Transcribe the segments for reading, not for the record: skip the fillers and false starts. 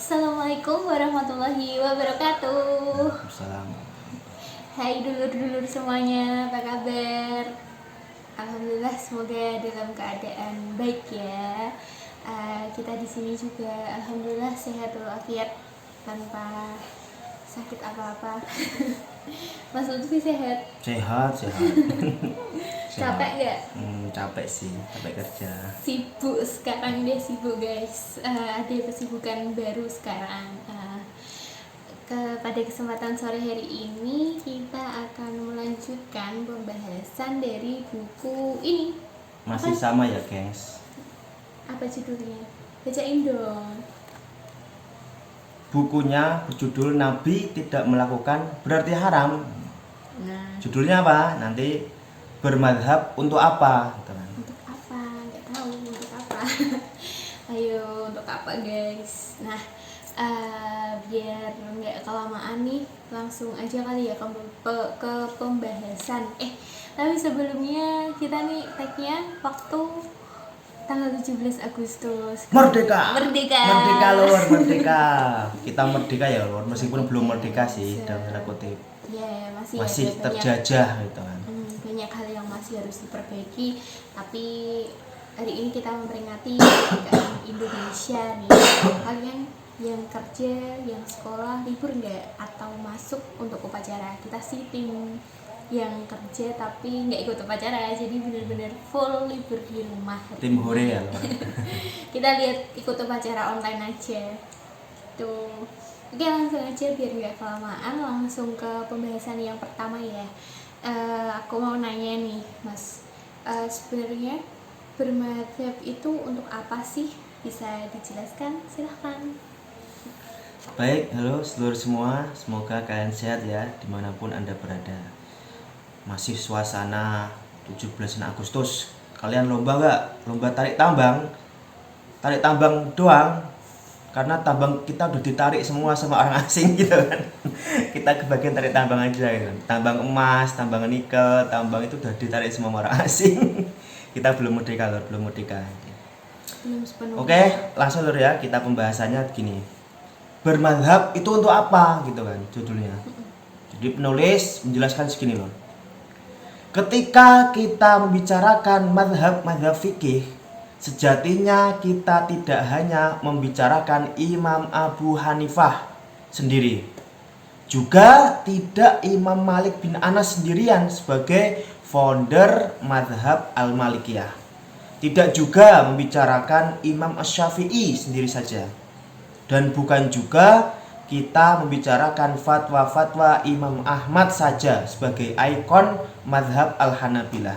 Assalamualaikum warahmatullahi wabarakatuh. Salam. Hai dulur-dulur semuanya, apa kabar? Alhamdulillah, semoga dalam keadaan baik ya. Kita di sini juga alhamdulillah sehat walafiat tanpa sakit apa-apa. Mas Lutfi sehat? Sehat. Capek nggak? Capek sih, capek kerja. Sibuk sekarang, dia sibuk guys. Ada kesibukan baru sekarang. Pada kesempatan sore hari ini kita akan melanjutkan pembahasan dari buku ini. Masih Apa? sama ya, gengs. Apa judulnya? Bacain dong. Bukunya berjudul Nabi Tidak Melakukan Berarti Haram. Nah, Judulnya apa? Nanti bermadhab untuk apa? Gitu kan. untuk apa? Nggak tahu untuk apa. Ayo, untuk apa guys? Nah, biar nggak kelamaan nih, langsung aja kali ya ke pembahasan. Tapi sebelumnya kita nih tag-nya waktu tanggal 17 Agustus. Merdeka lor, merdeka. Kita merdeka ya lor, meskipun belum merdeka sih dalam tanda kutip. Ya, masih Masih ada terjajah gitu kan. banyak hal yang masih harus diperbaiki, tapi hari ini kita memperingati kemerdekaan Indonesia nih. Kalian yang kerja, yang sekolah, libur nggak atau masuk untuk upacara? Kita sih tim yang kerja tapi nggak ikut upacara, jadi benar-benar full libur di rumah. Tim hore ya lor. Kita lihat ikut upacara online aja tuh. Oke, langsung aja biar nggak kelamaan, langsung ke pembahasan yang pertama ya. Aku mau nanya nih Mas, sebenarnya bermadhab itu untuk apa sih? Bisa dijelaskan? Silahkan. Baik, halo seluruh semua, semoga kalian sehat ya dimanapun Anda berada. Masih suasana 17 Agustus. Kalian lomba nggak? Lomba tarik tambang? Tarik tambang doang, karena tambang kita udah ditarik semua sama orang asing gitu kan. Kita kebagian tarik tambang aja gitu. Tambang emas, tambang nikel, tambang itu udah ditarik semua orang asing. Kita belum merdeka lor, belum merdeka. Belum sepenuhnya. Oke, langsung lor ya, kita pembahasannya gini. Bermadhab itu untuk apa gitu kan judulnya. Jadi penulis menjelaskan segini loh. Ketika kita membicarakan madhab fikih, sejatinya kita tidak hanya membicarakan Imam Abu Hanifah sendiri, juga tidak Imam Malik bin Anas sendirian sebagai founder madhab Al-Malikiyah. Tidak juga membicarakan Imam Asy-Syafi'i sendiri saja. Dan bukan juga kita membicarakan fatwa-fatwa Imam Ahmad saja sebagai ikon madhab Al-Hanabilah.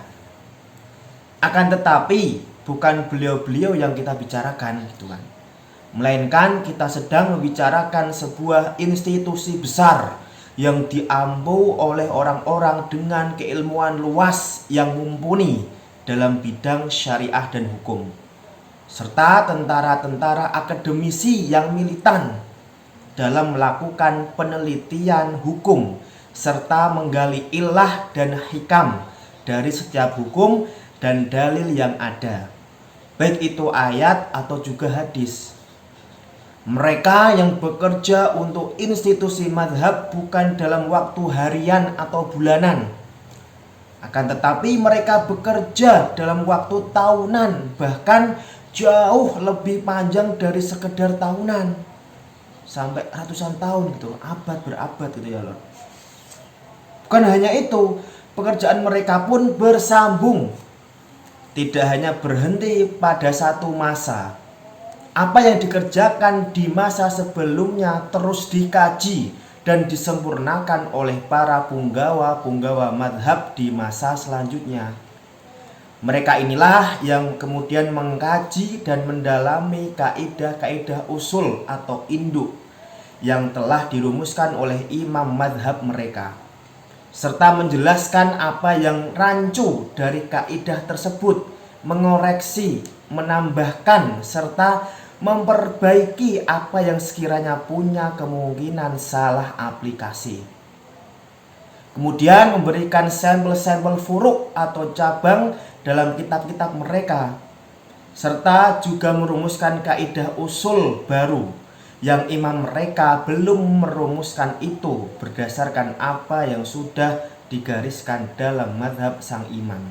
Akan tetapi bukan beliau-beliau yang kita bicarakan gitu kan. Melainkan kita sedang membicarakan sebuah institusi besar yang diampu oleh orang-orang dengan keilmuan luas yang mumpuni dalam bidang syariah dan hukum, serta tentara-tentara akademisi yang militan dalam melakukan penelitian hukum serta menggali ilah dan hikam dari setiap hukum dan dalil yang ada, baik itu ayat atau juga hadis. Mereka yang bekerja untuk institusi madhab bukan dalam waktu harian atau bulanan, akan tetapi mereka bekerja dalam waktu tahunan, bahkan jauh lebih panjang dari sekedar tahunan, sampai ratusan tahun gitu, abad berabad gitu ya Lord. Bukan hanya itu, pekerjaan mereka pun bersambung, tidak hanya berhenti pada satu masa. Apa yang dikerjakan di masa sebelumnya terus dikaji dan disempurnakan oleh para punggawa-punggawa madhab di masa selanjutnya. Mereka inilah yang kemudian mengkaji dan mendalami kaidah-kaidah usul atau induk yang telah dirumuskan oleh imam madhab mereka, serta menjelaskan apa yang rancu dari kaidah tersebut, mengoreksi, menambahkan, serta memperbaiki apa yang sekiranya punya kemungkinan salah aplikasi. Kemudian memberikan sampel-sampel furuk atau cabang dalam kitab-kitab mereka, serta juga merumuskan kaidah usul baru yang imam mereka belum merumuskan itu berdasarkan apa yang sudah digariskan dalam mazhab sang imam.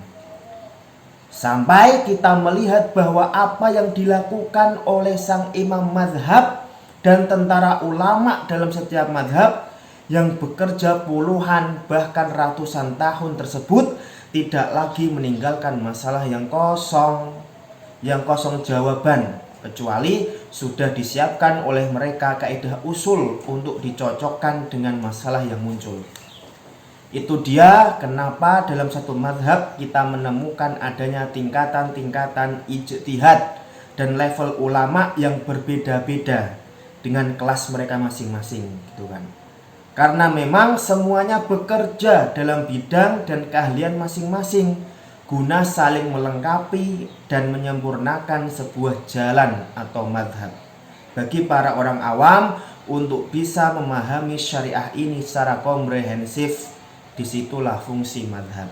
Sampai kita melihat bahwa apa yang dilakukan oleh sang imam mazhab dan tentara ulama dalam setiap mazhab yang bekerja puluhan bahkan ratusan tahun tersebut tidak lagi meninggalkan masalah yang kosong jawaban, kecuali sudah disiapkan oleh mereka kaidah usul untuk dicocokkan dengan masalah yang muncul. Itu dia kenapa dalam satu mazhab kita menemukan adanya tingkatan-tingkatan ijtihad dan level ulama yang berbeda-beda dengan kelas mereka masing-masing, gitu kan. Karena memang semuanya bekerja dalam bidang dan keahlian masing-masing guna saling melengkapi dan menyempurnakan sebuah jalan atau mazhab bagi para orang awam untuk bisa memahami syariah ini secara komprehensif. Disitulah fungsi mazhab.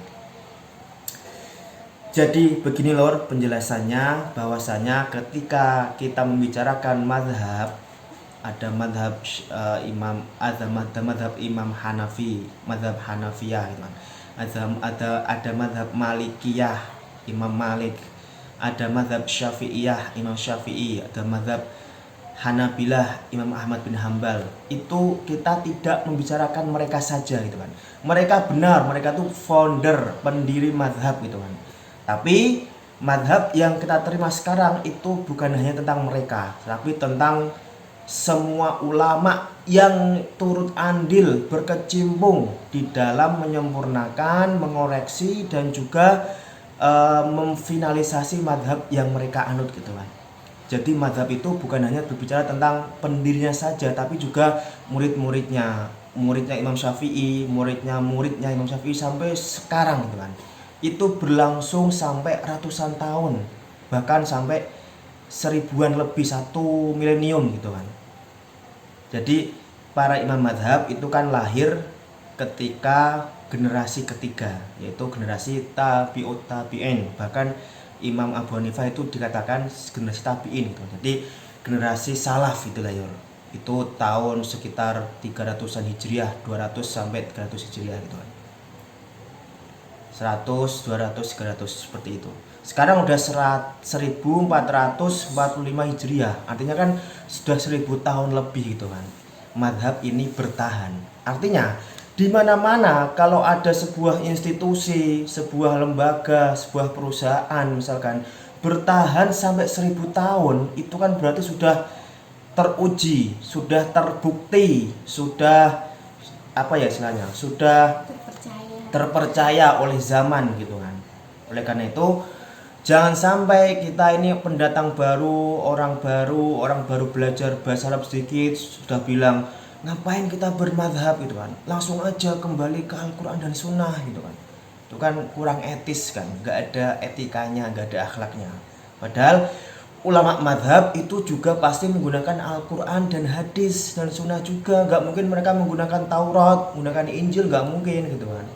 Jadi begini lor penjelasannya, bahwasanya ketika kita membicarakan mazhab, ada mazhab mazhab Imam Hanafi, mazhab Hanafiyah, ada mazhab Malikiyah, Imam Malik, ada mazhab Syafi'iyah, Imam Syafi'i, ada mazhab Hanabilah, Imam Ahmad bin Hambal. Itu kita tidak membicarakan mereka saja, gitu kan. Mereka benar, mereka tuh founder, pendiri mazhab, gitu kan. Tapi mazhab yang kita terima sekarang itu bukan hanya tentang mereka, tapi tentang semua ulama yang turut andil berkecimpung di dalam menyempurnakan, mengoreksi dan juga memfinalisasi mazhab yang mereka anut, gitu kan. Jadi mazhab itu bukan hanya berbicara tentang pendirinya saja, tapi juga murid-muridnya, muridnya Imam Syafi'i, muridnya Imam Syafi'i sampai sekarang, gitu kan. Itu berlangsung sampai ratusan tahun, bahkan sampai 1000-an lebih, 1 milenium, gitu kan. Jadi para imam mazhab itu kan lahir ketika generasi ketiga, yaitu generasi tabi'ut tabi'in. Bahkan Imam Abu Hanifah itu dikatakan generasi tabi'in, gitu. Jadi generasi salaf itulah ya. Itu tahun sekitar 300-an Hijriah, 200 sampai 300 Hijriah, gitu kan. 100, 200, 300 seperti itu. Sekarang udah 1445 Hijriah. Artinya kan sudah 1000 tahun lebih, gitu kan. Mazhab ini bertahan. Artinya di mana-mana kalau ada sebuah institusi, sebuah lembaga, sebuah perusahaan misalkan bertahan sampai 1000 tahun, itu kan berarti sudah teruji, sudah terbukti, sudah apa ya istilahnya, sudah terpercaya oleh zaman, gitu kan. Oleh karena itu jangan sampai kita ini pendatang baru, orang baru belajar bahasa Arab sedikit sudah bilang ngapain kita bermadhab, gitu kan. Langsung aja kembali ke Al-Quran dan Sunnah, gitu kan. Itu kan kurang etis kan, nggak ada etikanya, nggak ada akhlaknya. Padahal ulama madhab itu juga pasti menggunakan Al-Quran dan hadis dan Sunnah juga. Nggak mungkin mereka menggunakan Taurat, menggunakan Injil, nggak mungkin, gitu kan.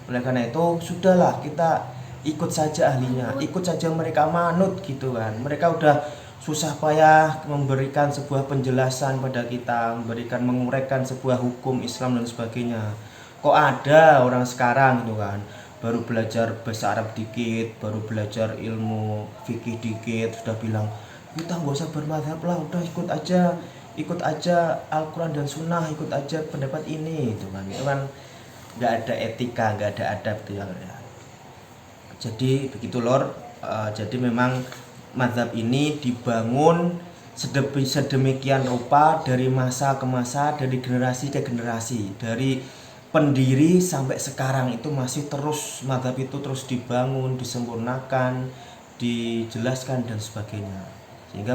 Oleh karena itu sudahlah kita ikut saja ahlinya, ikut saja mereka, manut, gitu kan. Mereka udah susah payah memberikan sebuah penjelasan pada kita, menguraikan sebuah hukum Islam dan sebagainya. Kok ada orang sekarang, gitu kan, baru belajar bahasa Arab dikit, baru belajar ilmu fikih dikit, sudah bilang kita nggak usah bermadhab lah, udah ikut aja Al-Quran dan Sunnah, ikut aja pendapat ini, gitu kan. Itu kan nggak ada etika, nggak ada adab, gitu ya. Jadi begitu lor. Jadi memang mazhab ini dibangun sedemikian rupa dari masa ke masa, dari generasi ke generasi, dari pendiri sampai sekarang itu masih terus mazhab itu terus dibangun, disempurnakan, dijelaskan dan sebagainya. Sehingga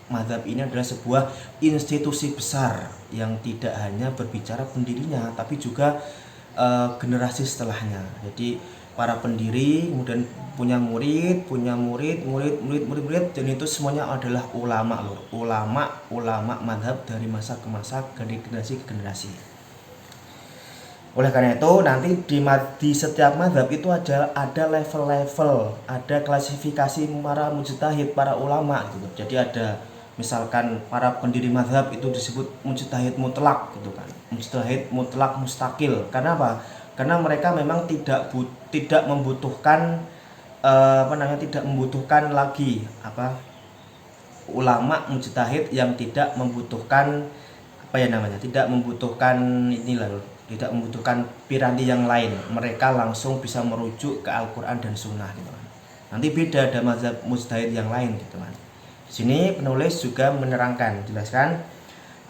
mazhab ini adalah sebuah institusi besar yang tidak hanya berbicara pendirinya tapi juga generasi setelahnya. Jadi para pendiri kemudian punya murid, dan itu semuanya adalah ulama lho. Ulama madhab dari masa ke masa, dari generasi ke generasi. Oleh karena itu nanti di setiap madhab itu ada level-level, ada klasifikasi para mujtahid, para ulama, gitu. Jadi ada misalkan para pendiri mazhab itu disebut mujtahid mutlak gitu kan, mujtahid mutlak mustakil. Karena apa? Karena mereka memang tidak membutuhkan tidak membutuhkan lagi ulama mujtahid yang tidak membutuhkan tidak membutuhkan tidak membutuhkan piranti yang lain. Mereka langsung bisa merujuk ke Al-Quran dan Sunnah gitu kan. Nanti beda, ada mazhab mujtahid yang lain gitu kan. Di sini penulis juga jelaskan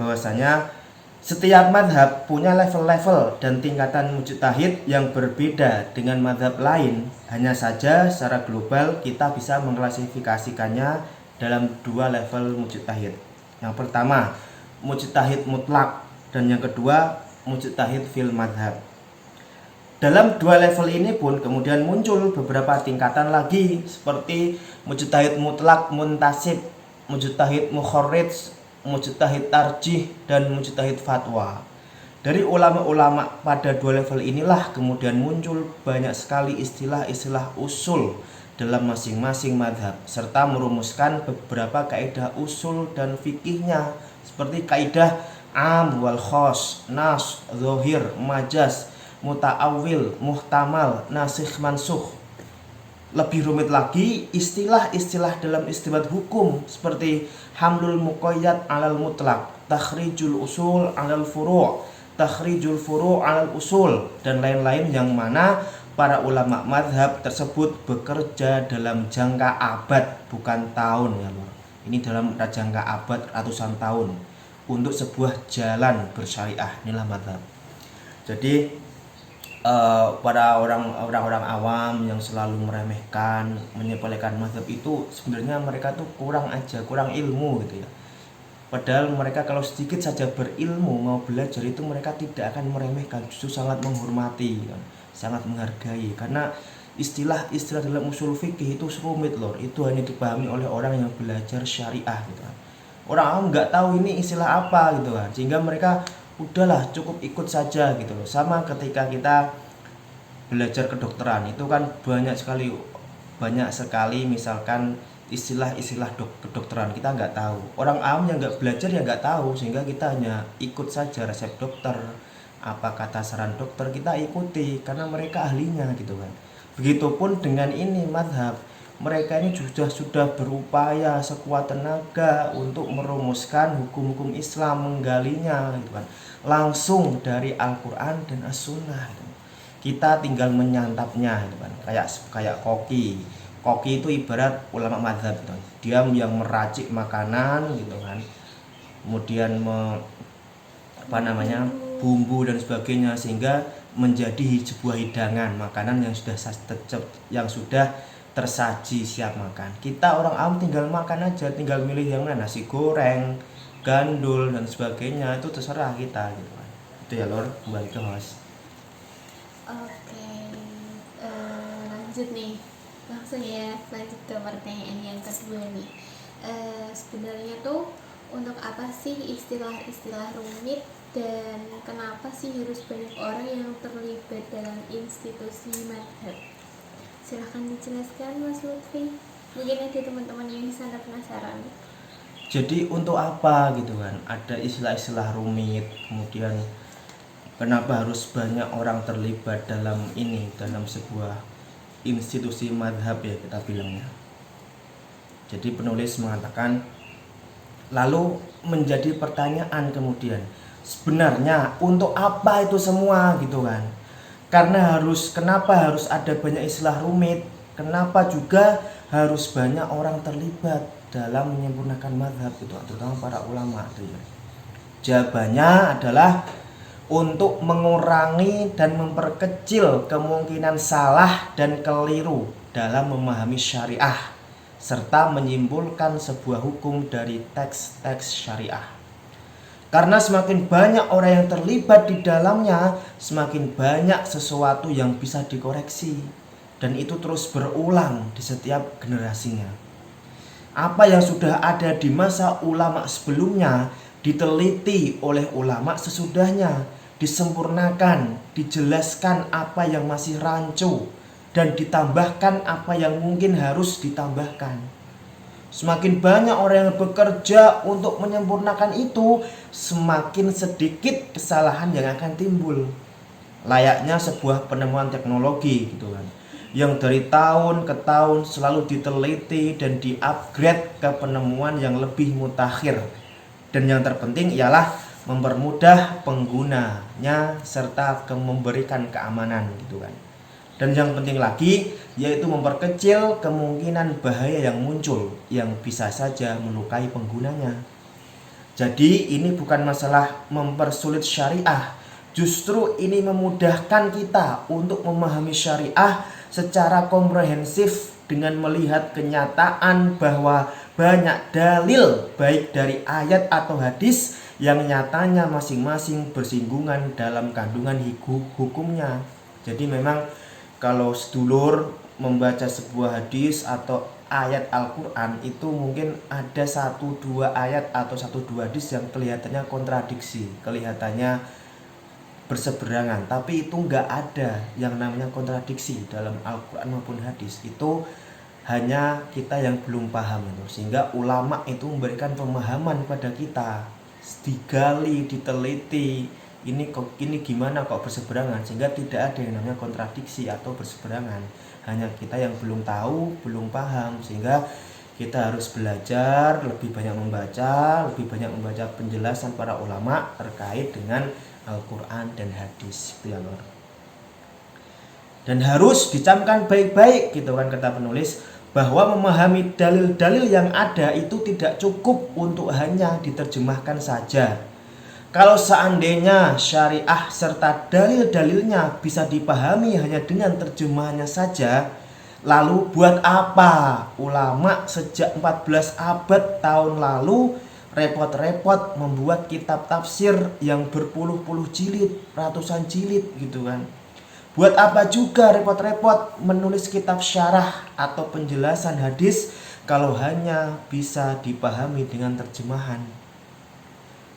bahwasanya setiap mazhab punya level-level dan tingkatan mujtahid yang berbeda dengan mazhab lain. Hanya saja secara global kita bisa mengklasifikasikannya dalam 2 level mujtahid. Yang pertama, mujtahid mutlak, dan yang kedua, mujtahid fil mazhab. Dalam 2 level ini pun kemudian muncul beberapa tingkatan lagi, seperti mujtahid mutlak muntasib, mujtahid mukharrij, mujtahid tarjih, dan mujtahid fatwa. Dari ulama-ulama pada 2 level inilah kemudian muncul banyak sekali istilah-istilah usul dalam masing-masing mazhab, serta merumuskan beberapa kaidah usul dan fikihnya, seperti kaidah am wal khos, nas, zohir, majaz, muta'awil, muhtamal, nasikh mansukh. Lebih rumit lagi, istilah-istilah dalam istinbat hukum seperti hamlul muqayyad alal mutlaq, takhrijul usul alal furu', takhrijul furu' alal usul, dan lain-lain, yang mana para ulama mazhab tersebut bekerja dalam jangka abad, bukan tahun ya Lur. Ini dalam jangka abad, ratusan tahun, untuk sebuah jalan bersyariah. Inilah mazhab. Jadi pada orang-orang awam yang selalu meremehkan, menyepelekan mazhab itu, sebenarnya mereka tuh kurang ilmu gitu ya. Padahal mereka kalau sedikit saja berilmu, mau belajar itu, mereka tidak akan meremehkan, justru sangat menghormati kan? Sangat menghargai, karena istilah-istilah dalam usul fikih itu rumit Lor. Itu hanya dipahami oleh orang yang belajar syariah gitu kan. Orang awam nggak tahu ini istilah apa gitu kan, sehingga mereka udahlah cukup ikut saja gitu loh. Sama ketika kita belajar kedokteran, itu kan banyak sekali misalkan istilah-istilah kedokteran kita nggak tahu. Orang awam yang nggak belajar ya nggak tahu, sehingga kita hanya ikut saja resep dokter, apa kata saran dokter kita ikuti karena mereka ahlinya gitu kan. Begitupun dengan ini mazhab, mereka ini sudah berupaya sekuat tenaga untuk merumuskan hukum-hukum Islam, menggalinya gitu kan, langsung dari Al-Quran dan As-Sunnah gitu. Kita tinggal menyantapnya gitu kan, kayak koki itu ibarat ulama mazhab gitu. Dia yang meracik makanan gitu kan, kemudian bumbu dan sebagainya, sehingga menjadi sebuah hidangan makanan yang sudah tersaji siap makan. Kita orang awam tinggal makan aja, tinggal milih yang mana, nasi goreng, gandul dan sebagainya, itu terserah kita gitu kan. Itu ya Lor, kembali ke host. Oke, lanjut nih, langsung ya, lanjut ke pertanyaan yang kedua nih. Sebenarnya tuh untuk apa sih istilah-istilah rumit, dan kenapa sih harus banyak orang yang terlibat dalam institusi mazhab? Silahkan dijelaskan Mas Lutfi. Mungkin ada teman-teman yang di sana penasaran. Jadi untuk apa gitu kan, ada istilah-istilah rumit, kemudian kenapa harus banyak orang terlibat dalam sebuah institusi mazhab ya kita bilangnya. Jadi penulis mengatakan, lalu menjadi pertanyaan kemudian, sebenarnya untuk apa itu semua gitu kan. Kenapa harus ada banyak istilah rumit? Kenapa juga harus banyak orang terlibat dalam menyempurnakan mazhab itu, terutama para ulama itu ya? Jawabannya adalah untuk mengurangi dan memperkecil kemungkinan salah dan keliru dalam memahami syariah, serta menyimpulkan sebuah hukum dari teks-teks syariah. Karena semakin banyak orang yang terlibat di dalamnya, semakin banyak sesuatu yang bisa dikoreksi, dan itu terus berulang di setiap generasinya. Apa yang sudah ada di masa ulama sebelumnya diteliti oleh ulama sesudahnya, disempurnakan, dijelaskan apa yang masih rancu, dan ditambahkan apa yang mungkin harus ditambahkan. Semakin banyak orang yang bekerja untuk menyempurnakan itu, semakin sedikit kesalahan yang akan timbul. Layaknya sebuah penemuan teknologi gitu kan, yang dari tahun ke tahun selalu diteliti dan di-upgrade ke penemuan yang lebih mutakhir. Dan yang terpenting ialah mempermudah penggunanya serta memberikan keamanan gitu kan. Dan yang penting lagi yaitu memperkecil kemungkinan bahaya yang muncul yang bisa saja melukai penggunanya. Jadi ini bukan masalah mempersulit syariah, justru ini memudahkan kita untuk memahami syariah secara komprehensif dengan melihat kenyataan bahwa banyak dalil baik dari ayat atau hadis yang nyatanya masing-masing bersinggungan dalam kandungan hukumnya. Jadi memang kalau sedulur membaca sebuah hadis atau ayat Al-Quran itu mungkin ada 1-2 ayat atau 1-2 hadis yang kelihatannya kontradiksi, kelihatannya berseberangan, tapi itu nggak ada yang namanya kontradiksi dalam Al-Quran maupun hadis. Itu hanya kita yang belum paham itu, sehingga ulama itu memberikan pemahaman pada kita, digali, diteliti, ini gimana kok berseberangan, sehingga tidak ada yang namanya kontradiksi atau berseberangan. Hanya kita yang belum tahu, belum paham, sehingga kita harus belajar, lebih banyak membaca penjelasan para ulama terkait dengan Al-Quran dan hadis itu ya Lord. Dan harus dicamkan baik-baik gitu kan kata penulis, bahwa memahami dalil-dalil yang ada itu tidak cukup untuk hanya diterjemahkan saja. Kalau seandainya syariah serta dalil-dalilnya bisa dipahami hanya dengan terjemahannya saja, lalu buat apa ulama sejak 14 abad tahun lalu repot-repot membuat kitab tafsir yang berpuluh-puluh jilid, ratusan jilid gitu kan. Buat apa juga repot-repot menulis kitab syarah atau penjelasan hadis kalau hanya bisa dipahami dengan terjemahan.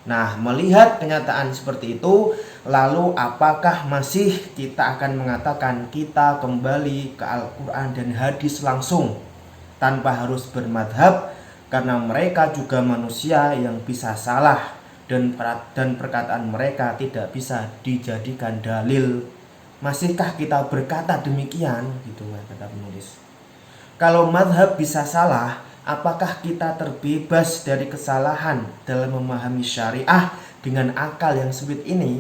Nah, melihat kenyataan seperti itu, lalu apakah masih kita akan mengatakan kita kembali ke Al-Quran dan hadis langsung tanpa harus bermadhab, karena mereka juga manusia yang bisa salah dan perkataan mereka tidak bisa dijadikan dalil. Masihkah kita berkata demikian? Gitu kata penulis. Kalau madhab bisa salah, apakah kita terbebas dari kesalahan dalam memahami syariah dengan akal yang sempit ini?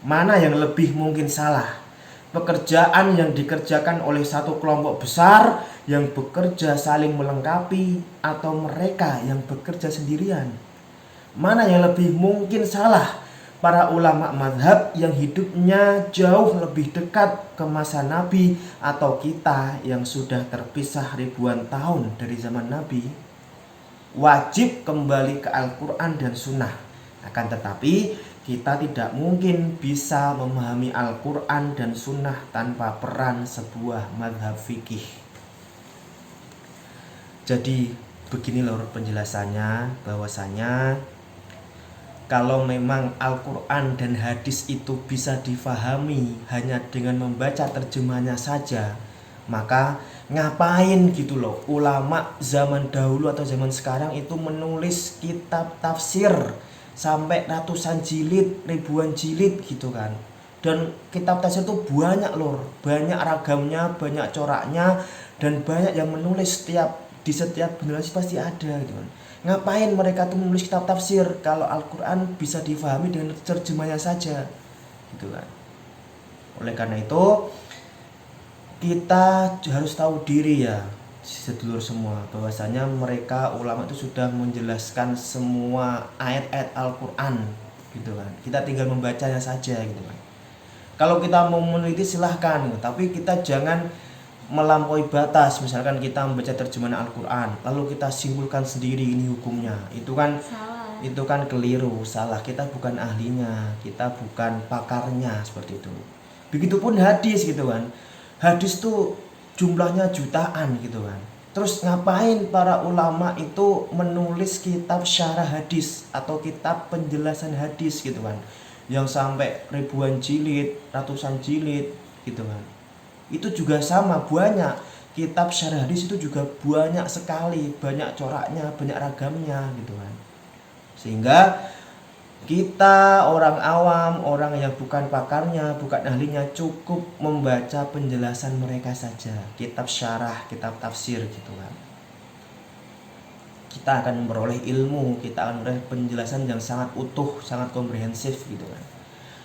Mana yang lebih mungkin salah? Pekerjaan yang dikerjakan oleh satu kelompok besar yang bekerja saling melengkapi, atau mereka yang bekerja sendirian? Mana yang lebih mungkin salah? Para ulama madhab yang hidupnya jauh lebih dekat ke masa Nabi, atau kita yang sudah terpisah ribuan tahun dari zaman Nabi? Wajib kembali ke Al-Quran dan Sunnah. Akan tetapi kita tidak mungkin bisa memahami Al-Quran dan Sunnah tanpa peran sebuah madhab fikih. Jadi begini loh penjelasannya, bahwasanya kalau memang Al-Quran dan hadis itu bisa difahami hanya dengan membaca terjemahannya saja, maka ngapain gitu loh ulama zaman dahulu atau zaman sekarang itu menulis kitab tafsir sampai ratusan jilid, ribuan jilid gitu kan. Dan kitab tafsir itu banyak loh, banyak ragamnya, banyak coraknya, dan banyak yang menulis di setiap generasi pasti ada gitu kan. Ngapain mereka tuh menulis kitab tafsir kalau Al-Quran bisa difahami dengan terjemahnya saja gitu kan. Oleh karena itu kita harus tahu diri ya sedulur semua, bahwasanya mereka ulama itu sudah menjelaskan semua ayat-ayat Al-Quran gitu kan. Kita tinggal membacanya saja gitu kan. Kalau kita mau meneliti silahkan, tapi kita jangan melampaui batas. Misalkan kita membaca terjemahan Al-Quran lalu kita simpulkan sendiri ini hukumnya, itu kan salah. Itu kan keliru, salah. Kita bukan ahlinya, kita bukan pakarnya seperti itu. Begitupun hadis gitu kan. Hadis tuh jumlahnya jutaan gitu kan. Terus ngapain para ulama itu menulis kitab syarah hadis atau kitab penjelasan hadis gitu kan, yang sampai ribuan jilid, ratusan jilid gitu kan. Itu juga sama, banyak kitab syarah hadis itu juga banyak sekali, banyak coraknya, banyak ragamnya gitu kan. Sehingga kita orang awam, orang yang bukan pakarnya, bukan ahlinya, cukup membaca penjelasan mereka saja, kitab syarah, kitab tafsir gitu kan. Kita akan memperoleh ilmu, kita akan memperoleh penjelasan yang sangat utuh, sangat komprehensif gitu kan.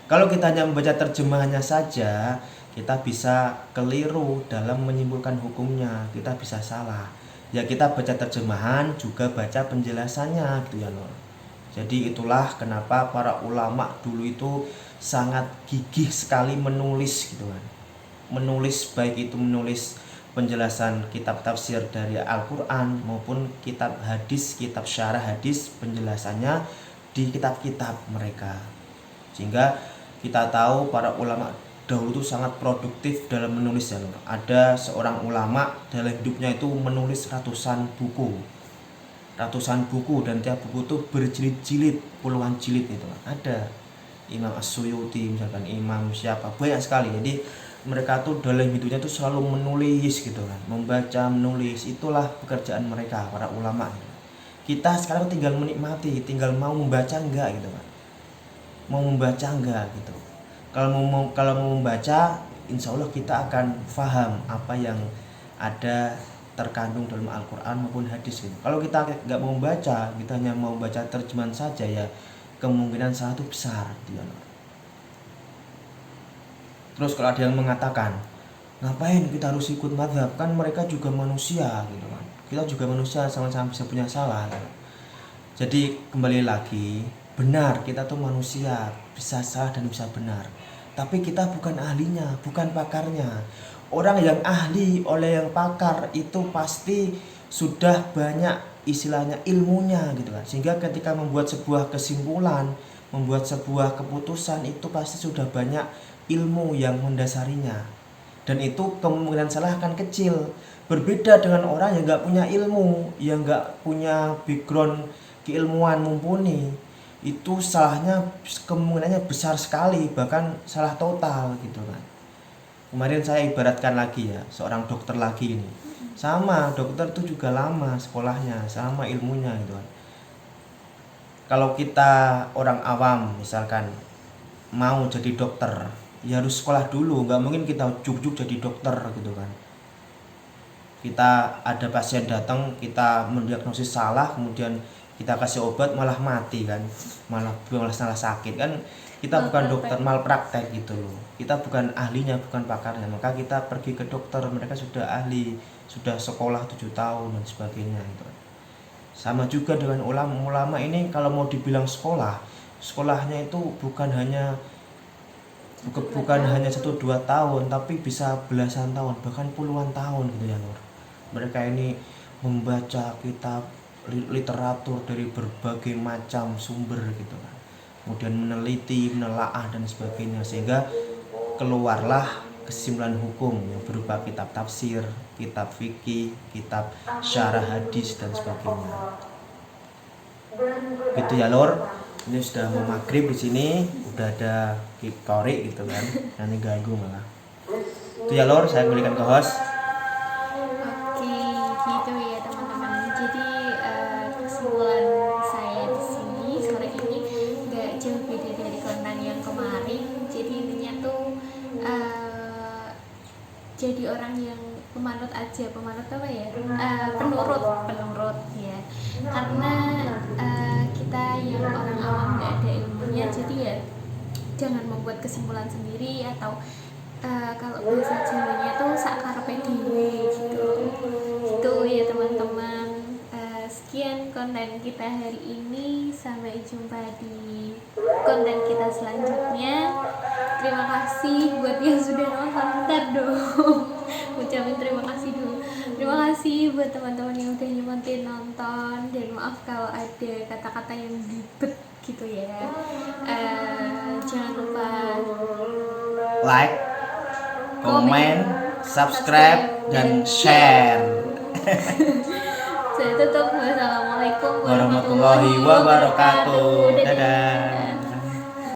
Kalau kita hanya membaca terjemahannya saja, kita bisa keliru dalam menyimpulkan hukumnya, kita bisa salah. Ya kita baca terjemahan juga baca penjelasannya gitu ya Lor. Jadi itulah kenapa para ulama dulu itu sangat gigih sekali menulis gitu kan. Menulis baik itu menulis penjelasan kitab tafsir dari Al-Quran maupun kitab hadis, kitab syarah hadis, penjelasannya di kitab-kitab mereka. Sehingga kita tahu para ulama dahulu itu sangat produktif dalam menulis ya Lur. Ada seorang ulama dalam hidupnya itu menulis ratusan buku dan tiap buku itu berjilid-jilid, puluhan jilid itu ada. Imam As-Suyuti misalkan, imam siapa, banyak sekali. Jadi mereka tuh dalam hidupnya tuh selalu menulis gitu kan, membaca, menulis, itulah pekerjaan mereka para ulama gitu. Kita sekarang tinggal menikmati, tinggal mau membaca enggak gitu kan, mau membaca enggak gitu. Kalau mau membaca, insya Allah kita akan paham apa yang ada terkandung dalam Al-Quran maupun hadis gitu. Kalau kita nggak mau membaca, kita hanya mau baca terjemahan saja, ya kemungkinan salah itu besar gitu. Terus kalau ada yang mengatakan, ngapain kita harus ikut mazhab, kan mereka juga manusia gitu kan, kita juga manusia, sama-sama bisa punya salah gitu. Jadi kembali lagi, benar kita tuh manusia, bisa salah dan bisa benar, tapi kita bukan ahlinya, bukan pakarnya. Orang yang ahli oleh yang pakar itu pasti sudah banyak istilahnya ilmunya gitu kan, sehingga ketika membuat sebuah kesimpulan, membuat sebuah keputusan itu pasti sudah banyak ilmu yang mendasarinya, dan itu kemungkinan salah akan kecil. Berbeda dengan orang yang nggak punya ilmu, yang nggak punya background keilmuan mumpuni, itu salahnya kemungkinannya besar sekali, bahkan salah total gitu kan. Kemarin saya ibaratkan lagi ya, seorang dokter lagi ini, sama dokter itu juga lama sekolahnya, sama ilmunya gitu kan. Kalau kita orang awam misalkan mau jadi dokter, ya harus sekolah dulu, nggak mungkin kita juk-juk jadi dokter gitu kan. Kita ada pasien datang, kita mendiagnosis salah, kemudian kita kasih obat malah mati kan, malah salah sakit kan. Kita bukan dokter, malpraktek gitu loh. Kita bukan ahlinya, bukan pakarnya, maka kita pergi ke dokter, mereka sudah ahli, sudah sekolah 7 tahun dan sebagainya gitu. Sama juga dengan ulama ini, kalau mau dibilang sekolahnya itu bukan hanya 1-2 tahun, tapi bisa belasan tahun, bahkan puluhan tahun gitu ya Nur. Mereka ini membaca kitab literatur dari berbagai macam sumber gitu kan, kemudian meneliti, menelaah dan sebagainya, sehingga keluarlah kesimpulan hukum yang berupa kitab tafsir, kitab fikih, kitab syarah hadis dan sebagainya. Gitu ya Lur. Ini sudah mau maghrib di sini, udah ada korek gitu kan, nanti ganggu malah. Itu ya Lur, saya kembalikan ke host. Oke, gitu ya teman-teman. Jadi kesimpulan saya di sini sore ini nggak jauh beda dari konten yang kemarin. Jadi intinya tuh jadi orang yang pemanut aja, pemanut apa ya? Penurut ya. Karena kita yang orang awam nggak ada ilmunya, jadi ya jangan membuat kesimpulan sendiri, atau kalau bahasa Jawanya tuh sakarepe dhewe gitu ya teman-teman. Sekian konten kita hari ini, sampai jumpa di konten kita selanjutnya. Terima kasih buat yang sudah nonton. Bentar dong, ucapin terima kasih dulu. Terima kasih buat teman-teman yang udah nyemantin nonton, dan maaf kalau ada kata-kata yang ribet gitu ya. Jangan lupa Like, komen, subscribe, dan share. Saya tutup. Wassalamualaikum Warahmatullahi wabarakatuh. Dadah.